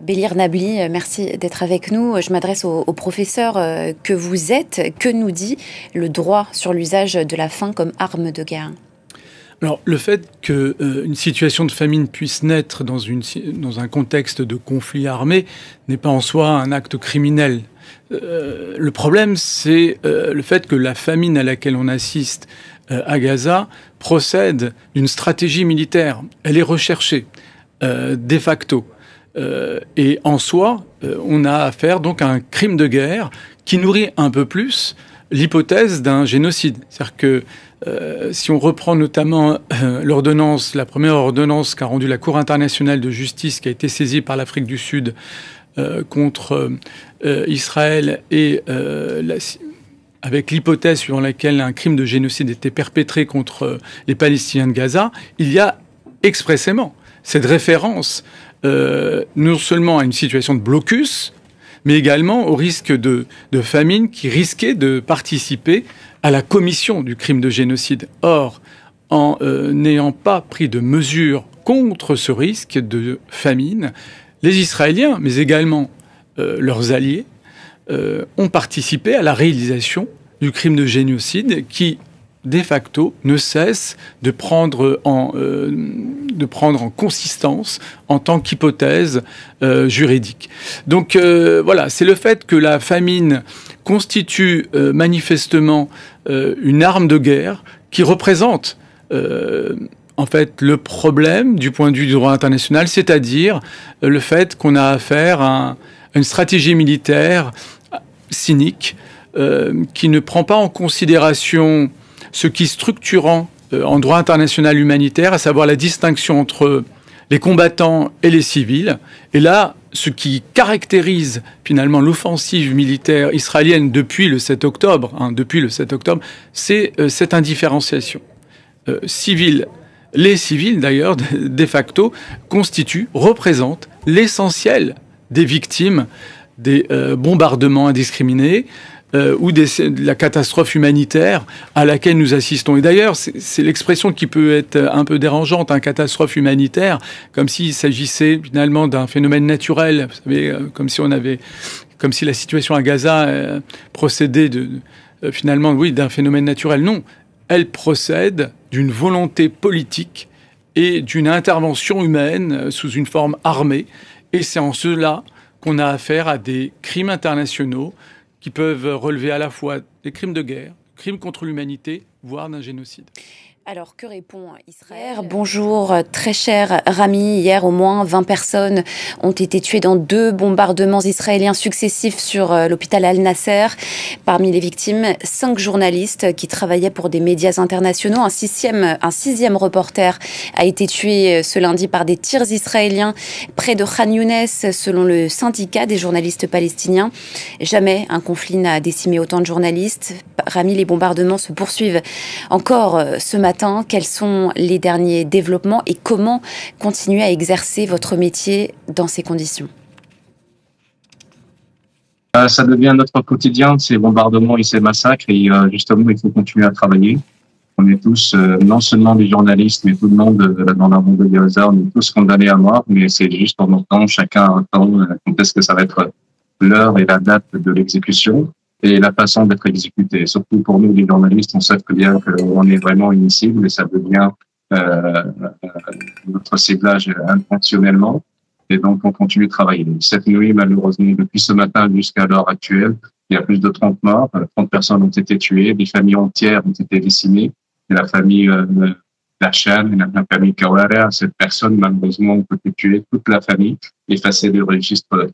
Bélir Nabli, merci d'être avec nous. Je m'adresse au professeur que vous êtes. Que nous dit le droit sur l'usage de la faim comme arme de guerre? Alors, le fait qu'une situation de famine puisse naître dans un contexte de conflit armé n'est pas en soi un acte criminel. Le problème, c'est le fait que la famine à laquelle on assiste à Gaza procède d'une stratégie militaire. Elle est recherchée, de facto. Et en soi, on a affaire donc à un crime de guerre qui nourrit un peu plus l'hypothèse d'un génocide. C'est-à-dire que si on reprend notamment la première ordonnance qu'a rendue la Cour internationale de justice, qui a été saisie par l'Afrique du Sud contre Israël, et avec l'hypothèse suivant laquelle un crime de génocide était perpétré contre les Palestiniens de Gaza, il y a expressément cette référence non seulement à une situation de blocus, mais également au risque de famine qui risquait de participer à la commission du crime de génocide. Or, en n'ayant pas pris de mesures contre ce risque de famine, les Israéliens, mais également leurs alliés, ont participé à la réalisation du crime de génocide qui, de facto, ne cesse de prendre en consistance en tant qu'hypothèse juridique. Donc voilà, c'est le fait que la famine constitue manifestement une arme de guerre qui représente en fait le problème du point de vue du droit international, c'est-à-dire le fait qu'on a affaire à une stratégie militaire cynique qui ne prend pas en considération ce qui est structurant en droit international humanitaire, à savoir la distinction entre les combattants et les civils. Et là, ce qui caractérise finalement l'offensive militaire israélienne depuis le 7 octobre, c'est cette indifférenciation. Les civils, d'ailleurs, de facto, représentent l'essentiel des victimes des bombardements indiscriminés, ou de la catastrophe humanitaire à laquelle nous assistons. Et d'ailleurs, c'est l'expression qui peut être un peu dérangeante, catastrophe humanitaire, comme s'il s'agissait finalement d'un phénomène naturel, vous savez, comme si la situation à Gaza procédait finalement, oui, d'un phénomène naturel. Non, elle procède d'une volonté politique et d'une intervention humaine sous une forme armée. Et c'est en cela qu'on a affaire à des crimes internationaux qui peuvent relever à la fois des crimes de guerre, crimes contre l'humanité, voire d'un génocide. Alors, que répond Israël? Bonjour, très cher Rami. Hier, au moins 20 personnes ont été tuées dans 2 bombardements israéliens successifs sur l'hôpital Al-Nasser. Parmi les victimes, 5 journalistes qui travaillaient pour des médias internationaux. Un sixième reporter a été tué ce lundi par des tirs israéliens près de Khan Younes, selon le syndicat des journalistes palestiniens. Jamais un conflit n'a décimé autant de journalistes. Rami, les bombardements se poursuivent encore ce matin. Quels sont les derniers développements et comment continuer à exercer votre métier dans ces conditions? Ça devient notre quotidien, ces bombardements et ces massacres, et justement, il faut continuer à travailler. On est tous, non seulement des journalistes, mais tout le monde dans la bande de Gaza, on est tous condamnés à mort, mais c'est juste en temps, chacun attend quand est-ce que ça va être l'heure et la date de l'exécution et la façon d'être exécuté. Surtout pour nous, les journalistes, on sait très bien qu'on est vraiment une cible et ça devient notre ciblage intentionnellement. Et donc, on continue de travailler. Cette nuit, malheureusement, depuis ce matin jusqu'à l'heure actuelle, il y a plus de 30 morts, 30 personnes ont été tuées, des familles entières ont été décimées. Et la famille Lachan et la famille Kawara, cette personne, malheureusement, on peut tuer toute la famille, effacer des registres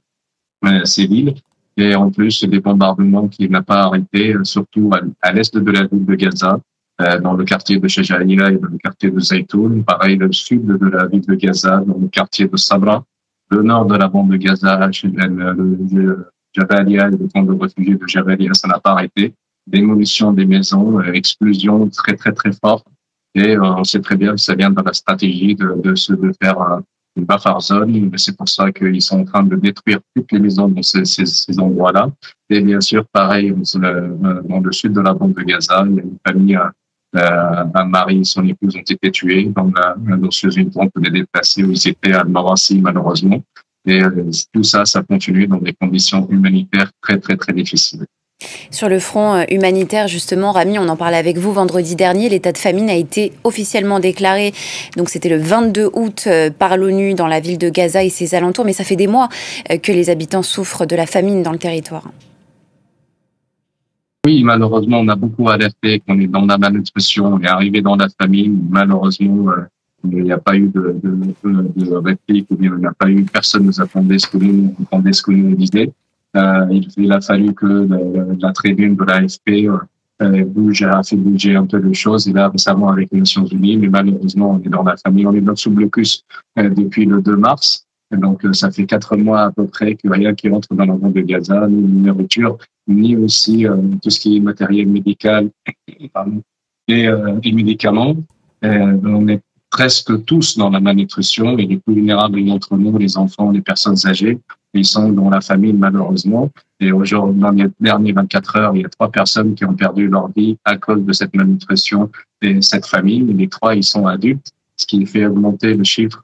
civils. Et en plus, des bombardements qui n'ont pas arrêté, surtout à l'est de la ville de Gaza, dans le quartier de Shajaria et dans le quartier de Zaytoun. Pareil, le sud de la ville de Gaza, dans le quartier de Sabra. Le nord de la bande de Gaza, le Jabalia, le camp de réfugiés de Jabalia, ça n'a pas arrêté. Démolition des maisons, explosion très, très, très forte. Et on sait très bien que ça vient de la stratégie de faire une buffer zone. C'est pour ça qu'ils sont en train de détruire toutes les maisons dans ces endroits-là. Et bien sûr, pareil, dans le sud de la bande de Gaza, il y a une famille, un mari et son épouse ont été tués dans une tente des déplacés où ils étaient à Al-Mawasi, malheureusement. Et tout ça, ça continue dans des conditions humanitaires très, très, très difficiles. Sur le front humanitaire, justement, Rami, on en parlait avec vous vendredi dernier, l'état de famine a été officiellement déclaré. Donc c'était le 22 août par l'ONU dans la ville de Gaza et ses alentours. Mais ça fait des mois que les habitants souffrent de la famine dans le territoire. Oui, malheureusement, on a beaucoup alerté qu'on est dans la malnutrition, on est arrivé dans la famine. Malheureusement, il n'y a pas eu de réplique, ou bien il n'y a pas eu, personne nous attendait ce que nous disait. Il a fallu que la tribune de l'AFP a fait bouger un peu les choses. Et là, récemment, avec les Nations Unies, mais malheureusement, on est dans la famille, on est sous blocus depuis le 2 mars. Et donc, ça fait 4 mois à peu près que rien qui entre dans la bande de Gaza, ni nourriture, ni aussi tout ce qui est matériel médical et médicaments. On est presque tous dans la malnutrition et les plus vulnérables d'entre nous, les enfants, les personnes âgées, ils sont dans la famine malheureusement. Et aujourd'hui, dans les dernières 24 heures, il y a 3 personnes qui ont perdu leur vie à cause de cette malnutrition et cette famine. Et les 3, ils sont adultes, ce qui fait augmenter le chiffre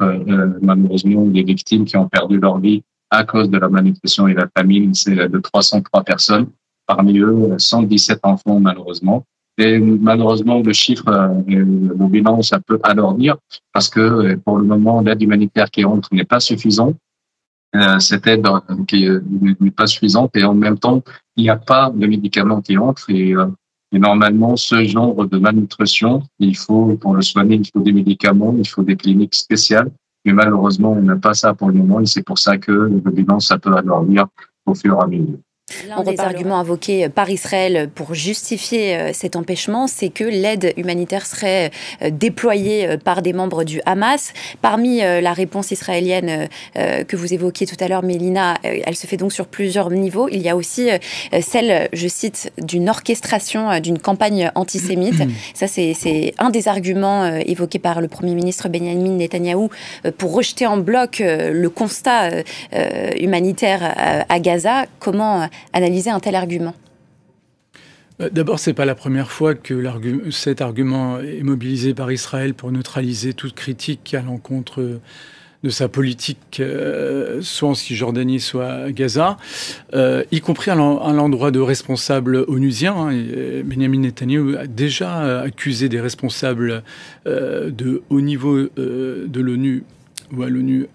malheureusement des victimes qui ont perdu leur vie à cause de la malnutrition et la famine. C'est de 303 personnes, parmi eux 117 enfants malheureusement. Et malheureusement, le chiffre, le bilan, ça peut alourdir parce que pour le moment, l'aide humanitaire qui entre n'est pas suffisante. Cette aide qui n'est pas suffisante et en même temps, il n'y a pas de médicaments qui entrent et normalement, ce genre de malnutrition, pour le soigner, il faut des médicaments, il faut des cliniques spéciales. Mais malheureusement, on n'a pas ça pour le moment et c'est pour ça que le bilan, ça peut alourdir au fur et à mesure. L'un des arguments invoqués par Israël pour justifier cet empêchement, c'est que l'aide humanitaire serait déployée par des membres du Hamas. Parmi la réponse israélienne que vous évoquiez tout à l'heure, Mélina, elle se fait donc sur plusieurs niveaux. Il y a aussi celle, je cite, d'une orchestration d'une campagne antisémite. Ça, c'est un des arguments évoqués par le Premier ministre Benyamin Netanyahou pour rejeter en bloc le constat humanitaire à Gaza. Comment analyser un tel argument? D'abord, ce n'est pas la première fois que cet argument est mobilisé par Israël pour neutraliser toute critique à l'encontre de sa politique, soit en Cisjordanie, soit à Gaza, y compris à l'endroit de responsables onusiens. Benyamin Netanyahou a déjà accusé des responsables de haut niveau de l'ONU ou à l'ONU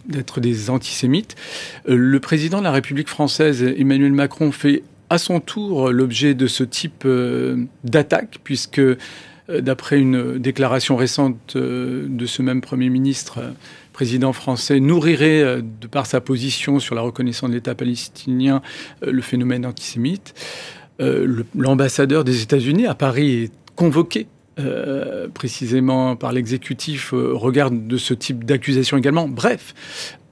d'être des antisémites. Le président de la République française, Emmanuel Macron, fait à son tour l'objet de ce type d'attaque, puisque d'après une déclaration récente de ce même Premier ministre, président français, nourrirait, de par sa position sur la reconnaissance de l'État palestinien, le phénomène antisémite. L'ambassadeur des États-Unis à Paris est convoqué précisément par l'exécutif au regard de ce type d'accusation également. Bref,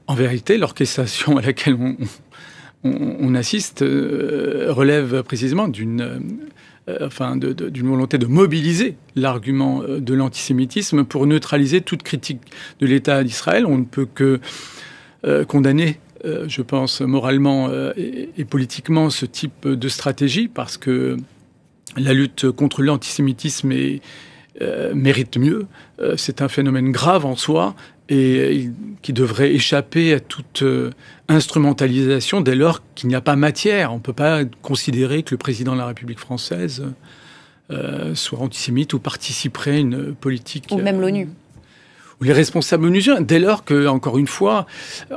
en vérité, l'orchestration à laquelle on assiste relève précisément d'une volonté de mobiliser l'argument de l'antisémitisme pour neutraliser toute critique de l'État d'Israël. On ne peut que condamner, je pense, moralement et politiquement ce type de stratégie parce que la lutte contre l'antisémitisme mérite mieux. C'est un phénomène grave en soi et qui devrait échapper à toute instrumentalisation dès lors qu'il n'y a pas matière. On ne peut pas considérer que le président de la République française soit antisémite ou participerait à une politique... Ou même l'ONU. Ou les responsables onusiens, dès lors que, encore une fois,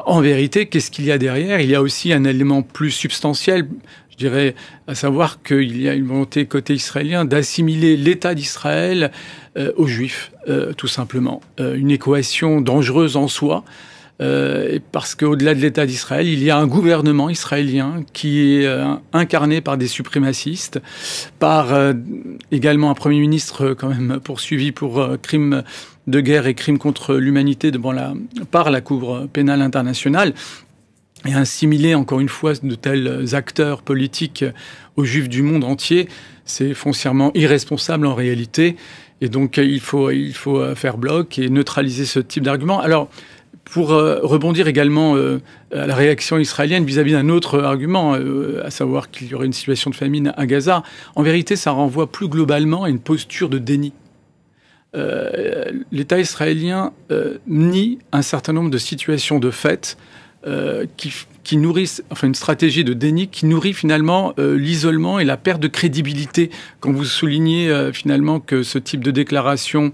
en vérité, qu'est-ce qu'il y a derrière? Il y a aussi un élément plus substantiel, je dirais, à savoir qu'il y a une volonté côté israélien d'assimiler l'État d'Israël aux Juifs, tout simplement. Une équation dangereuse en soi, parce qu'au-delà de l'État d'Israël, il y a un gouvernement israélien qui est incarné par des suprémacistes, par également un Premier ministre quand même poursuivi pour crimes de guerre et crimes contre l'humanité par la Cour pénale internationale. Et assimiler, encore une fois, de tels acteurs politiques aux Juifs du monde entier, c'est foncièrement irresponsable en réalité. Et donc, il faut faire bloc et neutraliser ce type d'argument. Alors, pour rebondir également à la réaction israélienne vis-à-vis d'un autre argument, à savoir qu'il y aurait une situation de famine à Gaza, en vérité, ça renvoie plus globalement à une posture de déni. L'État israélien nie un certain nombre de situations de fait qui nourrissent, enfin une stratégie de déni qui nourrit finalement l'isolement et la perte de crédibilité. Quand vous soulignez finalement que ce type de déclaration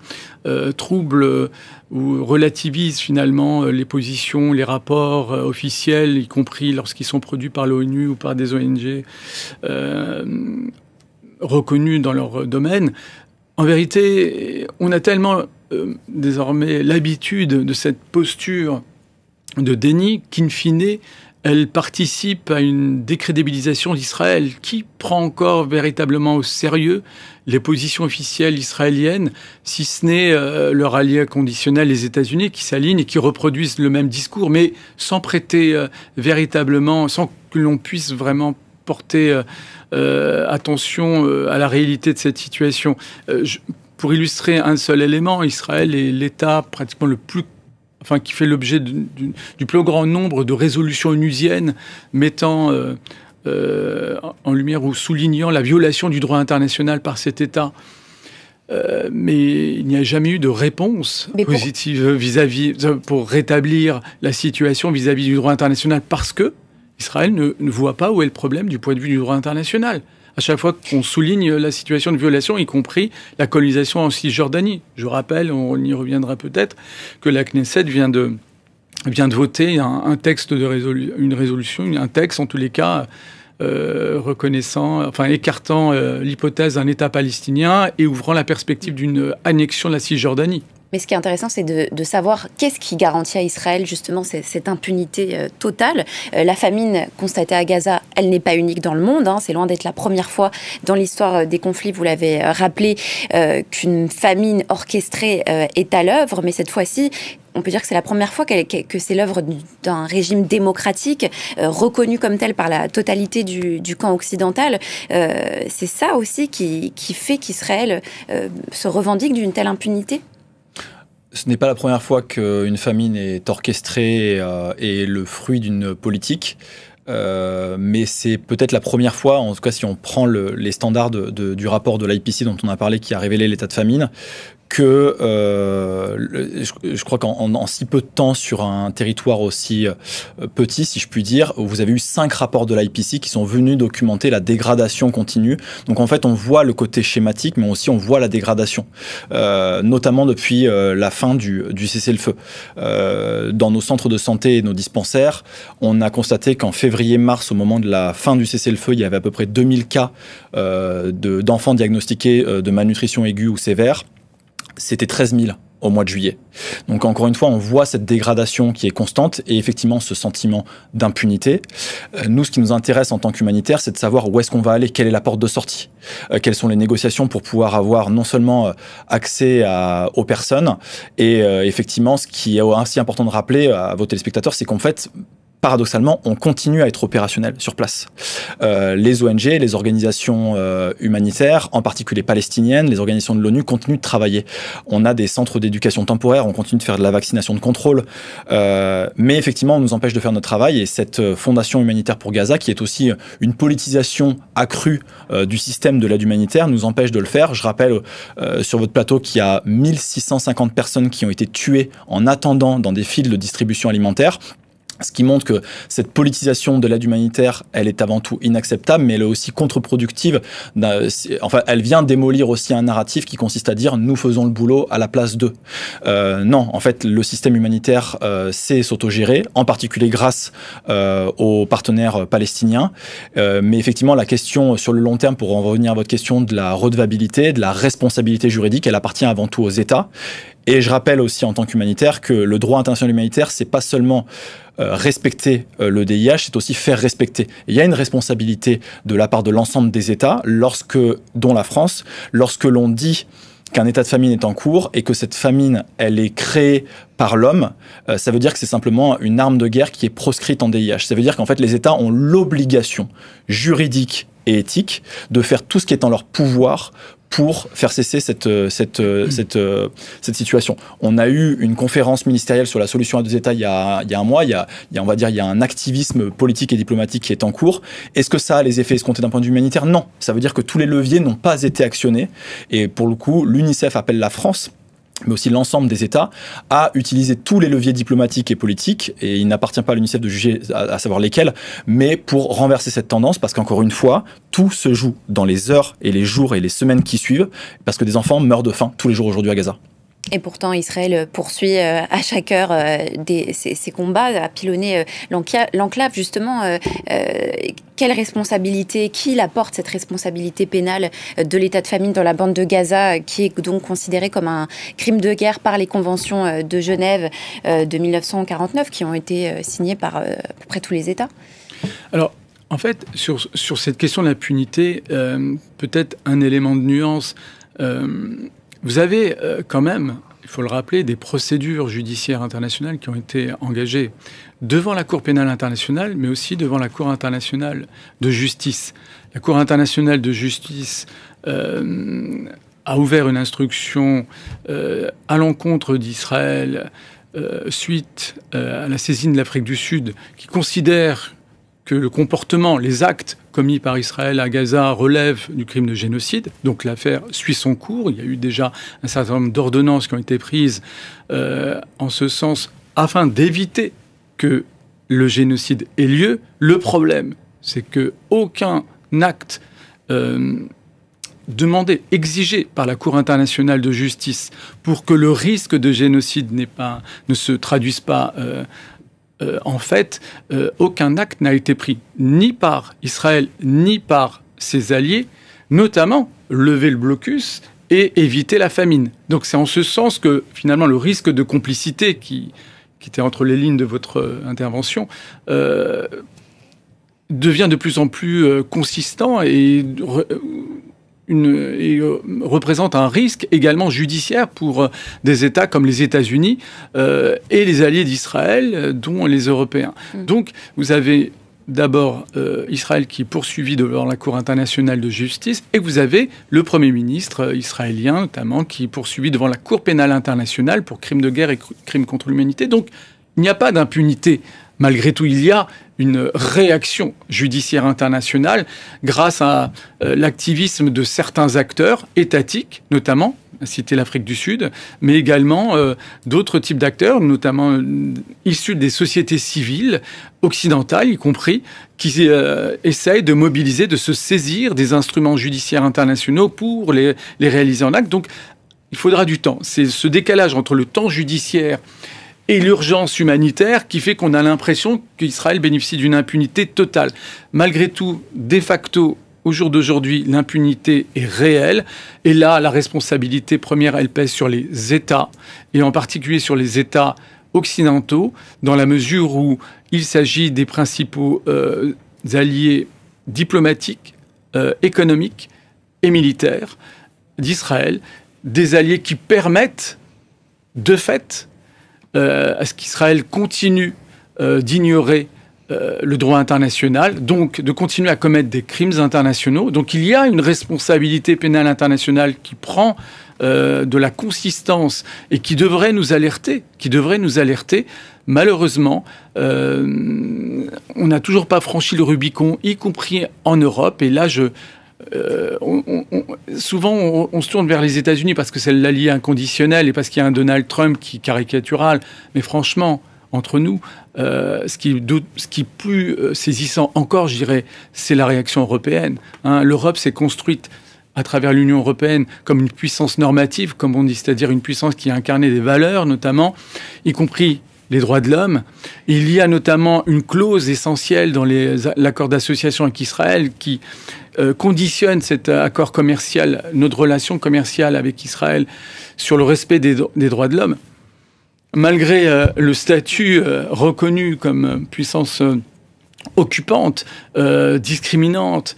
trouble ou relativise finalement les positions, les rapports officiels, y compris lorsqu'ils sont produits par l'ONU ou par des ONG reconnus dans leur domaine, en vérité, on a tellement désormais l'habitude de cette posture de déni qu'in fine, elle participe à une décrédibilisation d'Israël. Qui prend encore véritablement au sérieux les positions officielles israéliennes, si ce n'est leur allié conditionnel, les États-Unis, qui s'alignent et qui reproduisent le même discours, mais sans prêter véritablement, sans que l'on puisse vraiment porter attention à la réalité de cette situation. Pour illustrer un seul élément, Israël est l'État pratiquement le plus, enfin qui fait l'objet du plus grand nombre de résolutions onusiennes mettant en lumière ou soulignant la violation du droit international par cet État. Mais il n'y a jamais eu de réponse positive vis-à-vis pour rétablir la situation vis-à-vis du droit international, parce que Israël ne voit pas où est le problème du point de vue du droit international. À chaque fois qu'on souligne la situation de violation, y compris la colonisation en Cisjordanie. Je rappelle, on y reviendra peut-être, que la Knesset vient de voter un texte une résolution, un texte en tous les cas écartant l'hypothèse d'un État palestinien et ouvrant la perspective d'une annexion de la Cisjordanie. Mais ce qui est intéressant, c'est de savoir qu'est-ce qui garantit à Israël justement cette impunité totale. La famine constatée à Gaza, elle n'est pas unique dans le monde. C'est loin d'être la première fois dans l'histoire des conflits, vous l'avez rappelé, qu'une famine orchestrée est à l'œuvre. Mais cette fois-ci, on peut dire que c'est la première fois que c'est l'œuvre d'un régime démocratique reconnu comme tel par la totalité du camp occidental. C'est ça aussi qui fait qu'Israël se revendique d'une telle impunité. Ce n'est pas la première fois qu'une famine est orchestrée et le fruit d'une politique. Mais c'est peut-être la première fois, en tout cas si on prend les standards du rapport de l'IPC dont on a parlé, qui a révélé l'état de famine, que je crois qu'en si peu de temps, sur un territoire aussi petit, si je puis dire, vous avez eu 5 rapports de l'IPC qui sont venus documenter la dégradation continue. Donc en fait, on voit le côté schématique, mais aussi on voit la dégradation, notamment depuis la fin du cessez-le-feu. Dans nos centres de santé et nos dispensaires, on a constaté qu'en février-mars, au moment de la fin du cessez-le-feu, il y avait à peu près 2000 cas d'enfants diagnostiqués de malnutrition aiguë ou sévère. C'était 13 000 au mois de juillet. Donc encore une fois, on voit cette dégradation qui est constante et effectivement ce sentiment d'impunité. Nous, ce qui nous intéresse en tant qu'humanitaire, c'est de savoir où est-ce qu'on va aller, quelle est la porte de sortie, quelles sont les négociations pour pouvoir avoir non seulement accès aux personnes et effectivement, ce qui est aussi important de rappeler à vos téléspectateurs, c'est qu'en fait, paradoxalement, on continue à être opérationnel sur place. Les ONG, les organisations humanitaires, en particulier palestiniennes, les organisations de l'ONU continuent de travailler. On a des centres d'éducation temporaire, on continue de faire de la vaccination de contrôle, mais effectivement, on nous empêche de faire notre travail et cette fondation humanitaire pour Gaza, qui est aussi une politisation accrue du système de l'aide humanitaire, nous empêche de le faire. Je rappelle sur votre plateau qu'il y a 1650 personnes qui ont été tuées en attendant dans des files de distribution alimentaire. Ce qui montre que cette politisation de l'aide humanitaire, elle est avant tout inacceptable, mais elle est aussi contre-productive. Enfin, elle vient démolir aussi un narratif qui consiste à dire « nous faisons le boulot à la place d'eux ». Non, en fait, le système humanitaire sait s'autogérer, en particulier grâce aux partenaires palestiniens. Mais effectivement, la question sur le long terme, pour en revenir à votre question de la redevabilité, de la responsabilité juridique, elle appartient avant tout aux États. Et je rappelle aussi en tant qu'humanitaire que le droit international humanitaire, c'est pas seulement respecter le DIH, c'est aussi faire respecter. Et il y a une responsabilité de la part de l'ensemble des États, dont la France, lorsque l'on dit qu'un état de famine est en cours et que cette famine, elle est créée par l'homme, ça veut dire que c'est simplement une arme de guerre qui est proscrite en DIH. Ça veut dire qu'en fait, les États ont l'obligation juridique et éthique de faire tout ce qui est en leur pouvoir pour faire cesser cette situation. On a eu une conférence ministérielle sur la solution à 2 États il y a un mois. Il y a un activisme politique et diplomatique qui est en cours. Est-ce que ça a les effets escomptés d'un point de vue humanitaire? Non. Ça veut dire que tous les leviers n'ont pas été actionnés. Et pour le coup, l'UNICEF appelle la France mais aussi l'ensemble des États, à utiliser tous les leviers diplomatiques et politiques, et il n'appartient pas à l'UNICEF de juger à savoir lesquels, mais pour renverser cette tendance, parce qu'encore une fois, tout se joue dans les heures et les jours et les semaines qui suivent, parce que des enfants meurent de faim tous les jours aujourd'hui à Gaza. Et pourtant, Israël poursuit à chaque heure ces combats, à pilonner l'enclave, justement. Quelle responsabilité, qui la porte, cette responsabilité pénale de l'état de famine dans la bande de Gaza, qui est donc considérée comme un crime de guerre par les conventions de Genève de 1949, qui ont été signées par à peu près tous les États? Alors, en fait, sur cette question de l'impunité, peut-être un élément de nuance. Vous avez quand même, il faut le rappeler, des procédures judiciaires internationales qui ont été engagées devant la Cour pénale internationale, mais aussi devant la Cour internationale de justice. La Cour internationale de justice a ouvert une instruction à l'encontre d'Israël suite à la saisine de l'Afrique du Sud, qui considère que le comportement, les actes commis par Israël à Gaza relèvent du crime de génocide. Donc l'affaire suit son cours. Il y a eu déjà un certain nombre d'ordonnances qui ont été prises en ce sens afin d'éviter que le génocide ait lieu. Le problème, c'est qu'aucun acte demandé, exigé par la Cour internationale de justice pour que le risque de génocide ne se traduise pas en fait, aucun acte n'a été pris, ni par Israël, ni par ses alliés, notamment lever le blocus et éviter la famine. Donc c'est en ce sens que, finalement, le risque de complicité qui était entre les lignes de votre intervention devient de plus en plus consistant et représente un risque également judiciaire pour des États comme les États-Unis et les alliés d'Israël, dont les Européens. Donc, vous avez d'abord Israël qui est poursuivi devant la Cour internationale de justice, et vous avez le Premier ministre israélien, notamment, qui est poursuivi devant la Cour pénale internationale pour crimes de guerre et crimes contre l'humanité. Donc, il n'y a pas d'impunité. Malgré tout, il y a une réaction judiciaire internationale grâce à l'activisme de certains acteurs étatiques, notamment, à citer l'Afrique du Sud, mais également d'autres types d'acteurs, notamment issus des sociétés civiles occidentales, y compris, qui essayent de mobiliser, de se saisir des instruments judiciaires internationaux pour les réaliser en acte. Donc, il faudra du temps. C'est ce décalage entre le temps judiciaire et l'urgence humanitaire qui fait qu'on a l'impression qu'Israël bénéficie d'une impunité totale. Malgré tout, de facto, au jour d'aujourd'hui, l'impunité est réelle. Et là, la responsabilité première, elle pèse sur les États, et en particulier sur les États occidentaux, dans la mesure où il s'agit des principaux alliés diplomatiques, économiques et militaires d'Israël, des alliés qui permettent, de fait, à ce qu'Israël continue d'ignorer le droit international, donc de continuer à commettre des crimes internationaux. Donc il y a une responsabilité pénale internationale qui prend de la consistance et qui devrait nous alerter. Malheureusement, on n'a toujours pas franchi le Rubicon, y compris en Europe. Et là, souvent, on se tourne vers les États-Unis parce que c'est l'allié inconditionnel et parce qu'il y a un Donald Trump qui est caricatural. Mais franchement, entre nous, ce qui est plus saisissant encore, je dirais, c'est la réaction européenne. L'Europe s'est construite à travers l'Union européenne comme une puissance normative, comme on dit, c'est-à-dire une puissance qui a incarné des valeurs, notamment, y compris les droits de l'homme. Il y a notamment une clause essentielle dans l'accord d'association avec Israël qui conditionne cet accord commercial, notre relation commerciale avec Israël, sur le respect des droits de l'homme. Malgré le statut reconnu comme puissance occupante, discriminante,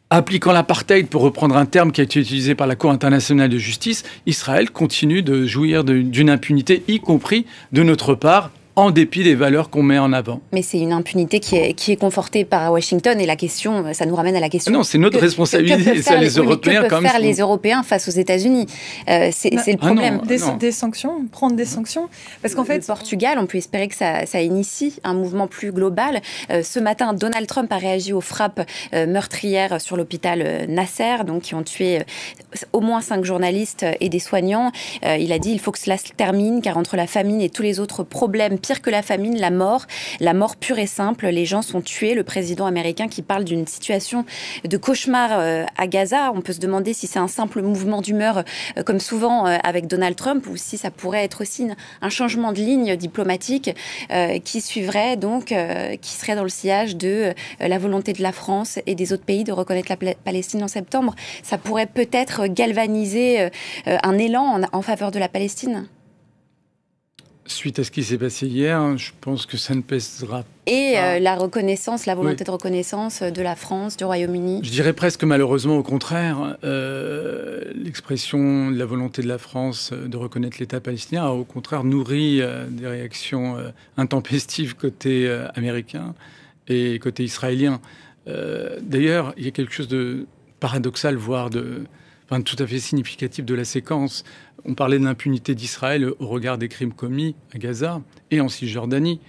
appliquant l'apartheid, pour reprendre un terme qui a été utilisé par la Cour internationale de justice, Israël continue de jouir d'une impunité, y compris de notre part, en dépit des valeurs qu'on met en avant. Mais c'est une impunité qui est confortée par Washington, et la question, ça nous ramène à la question... Non, c'est notre responsabilité, c'est les Européens quand même. Que peuvent faire les Européens face aux États-Unis? C'est le problème. Des sanctions, prendre des sanctions, parce qu'en fait... Le Portugal, on peut espérer que ça initie un mouvement plus global. Ce matin, Donald Trump a réagi aux frappes meurtrières sur l'hôpital Nasser, donc qui ont tué au moins 5 journalistes et des soignants. Il a dit: il faut que cela se termine, car entre la famine et tous les autres problèmes, pire que la famine, la mort pure et simple, les gens sont tués. Le président américain qui parle d'une situation de cauchemar à Gaza, on peut se demander si c'est un simple mouvement d'humeur, comme souvent avec Donald Trump, ou si ça pourrait être aussi un changement de ligne diplomatique qui suivrait donc, qui serait dans le sillage de la volonté de la France et des autres pays de reconnaître la Palestine en septembre. Ça pourrait peut-être galvaniser un élan en faveur de la Palestine. Suite à ce qui s'est passé hier, je pense que ça ne pèsera pas. Et la reconnaissance, la volonté de reconnaissance de la France, du Royaume-Uni. Je dirais presque malheureusement au contraire. L'expression de la volonté de la France de reconnaître l'État palestinien a au contraire nourri des réactions intempestives côté américain et côté israélien. D'ailleurs, il y a quelque chose de paradoxal, voire tout à fait significatif de la séquence. On parlait de l'impunité d'Israël au regard des crimes commis à Gaza et en Cisjordanie.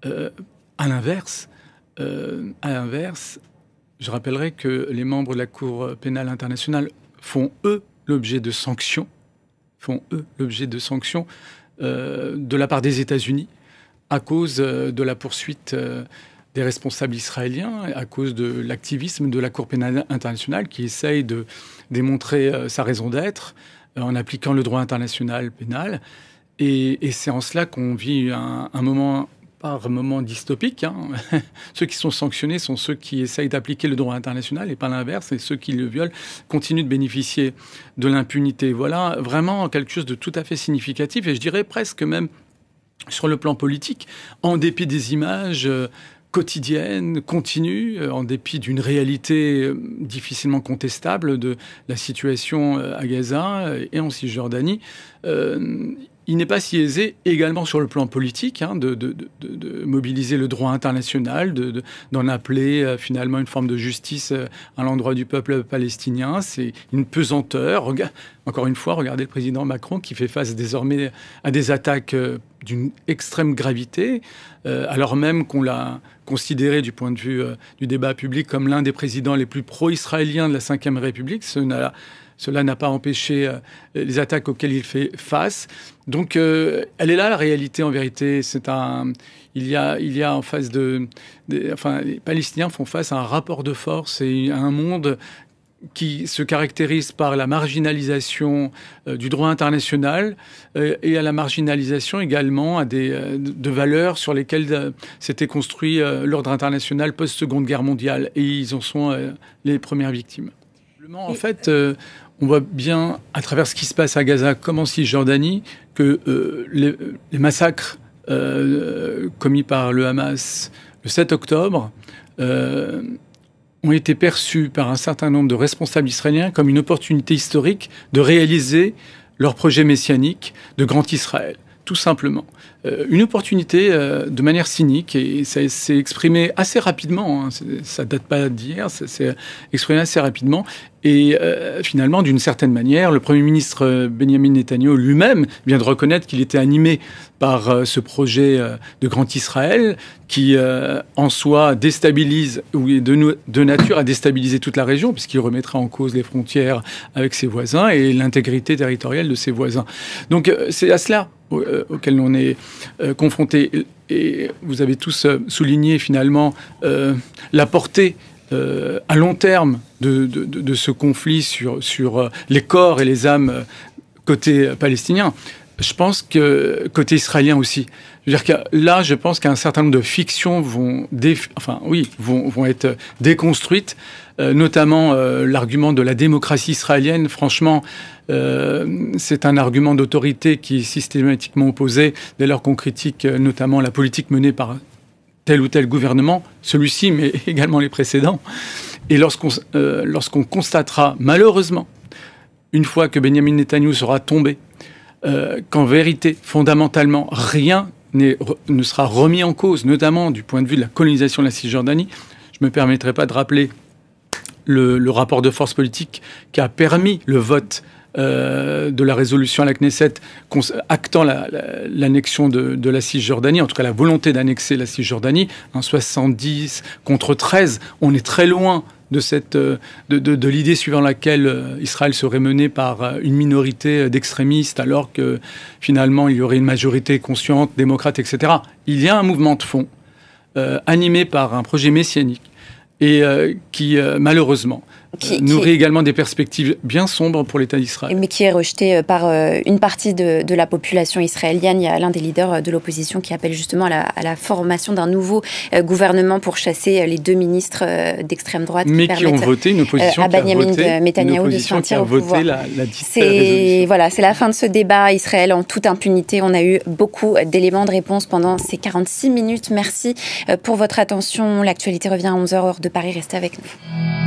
À l'inverse, je rappellerai que les membres de la Cour pénale internationale font, eux, l'objet de sanctions, de la part des États-Unis à cause de la poursuite des responsables israéliens, à cause de l'activisme de la Cour pénale internationale qui essaye de démontrer sa raison d'être en appliquant le droit international pénal. Et c'est en cela qu'on vit un moment par moment dystopique. Ceux qui sont sanctionnés sont ceux qui essayent d'appliquer le droit international et pas l'inverse. Et ceux qui le violent continuent de bénéficier de l'impunité. Voilà vraiment quelque chose de tout à fait significatif. Et je dirais presque même sur le plan politique, en dépit des images quotidienne, continue, en dépit d'une réalité difficilement contestable de la situation à Gaza et en Cisjordanie. Il n'est pas si aisé, également sur le plan politique, de mobiliser le droit international, d'en appeler finalement une forme de justice à l'endroit du peuple palestinien. C'est une pesanteur. Encore une fois, regardez le président Macron qui fait face désormais à des attaques d'une extrême gravité, alors même qu'on l'a considéré du point de vue du débat public comme l'un des présidents les plus pro-israéliens de la Ve République. Cela n'a pas empêché les attaques auxquelles il fait face. Donc, elle est là, la réalité, en vérité. Il y a en face les Palestiniens font face à un rapport de force et à un monde qui se caractérise par la marginalisation du droit international et à la marginalisation également de valeurs sur lesquelles s'était construit l'ordre international post-Seconde Guerre mondiale. Et ils en sont les premières victimes. En fait, on voit bien, à travers ce qui se passe à Gaza comme en Cisjordanie, que les massacres commis par le Hamas le 7 octobre ont été perçus par un certain nombre de responsables israéliens comme une opportunité historique de réaliser leur projet messianique de Grand Israël, tout simplement. Une opportunité de manière cynique, et ça s'est exprimé assez rapidement, ça date pas d'hier, ça s'est exprimé assez rapidement, et finalement, d'une certaine manière, le Premier ministre Benjamin Netanyahu lui-même vient de reconnaître qu'il était animé par ce projet de Grand Israël, qui en soi déstabilise, ou est de nature à déstabiliser toute la région, puisqu'il remettra en cause les frontières avec ses voisins et l'intégrité territoriale de ses voisins. Donc c'est à cela auquel on est confronté. Et vous avez tous souligné finalement la portée à long terme de ce conflit sur les corps et les âmes côté palestinien. Je pense que côté israélien aussi. Je veux dire que là, je pense qu'un certain nombre de fictions vont être déconstruites, notamment l'argument de la démocratie israélienne. Franchement, c'est un argument d'autorité qui est systématiquement opposé dès lors qu'on critique notamment la politique menée par tel ou tel gouvernement, celui-ci, mais également les précédents. Et lorsqu'on constatera, malheureusement, une fois que Benjamin Netanyahou sera tombé, qu'en vérité, fondamentalement, rien ne sera remis en cause, notamment du point de vue de la colonisation de la Cisjordanie. Je ne me permettrai pas de rappeler le rapport de force politique qui a permis le vote de la résolution à la Knesset actant l'annexion de la Cisjordanie, en tout cas la volonté d'annexer la Cisjordanie, en 70 contre 13. On est très loin de l'idée suivant laquelle Israël serait mené par une minorité d'extrémistes, alors que finalement il y aurait une majorité consciente, démocrate, etc. Il y a un mouvement de fond animé par un projet messianique et qui, malheureusement, nourrit également des perspectives bien sombres pour l'État d'Israël. Mais qui est rejeté par une partie de la population israélienne. Il y a l'un des leaders de l'opposition qui appelle justement à la formation d'un nouveau gouvernement pour chasser les 2 ministres d'extrême droite. Mais qui ont voté une opposition qui a voté la résolution. Voilà, c'est la fin de ce débat. Israël en toute impunité. On a eu beaucoup d'éléments de réponse pendant ces 46 minutes. Merci pour votre attention. L'actualité revient à 11h heure de Paris. Restez avec nous.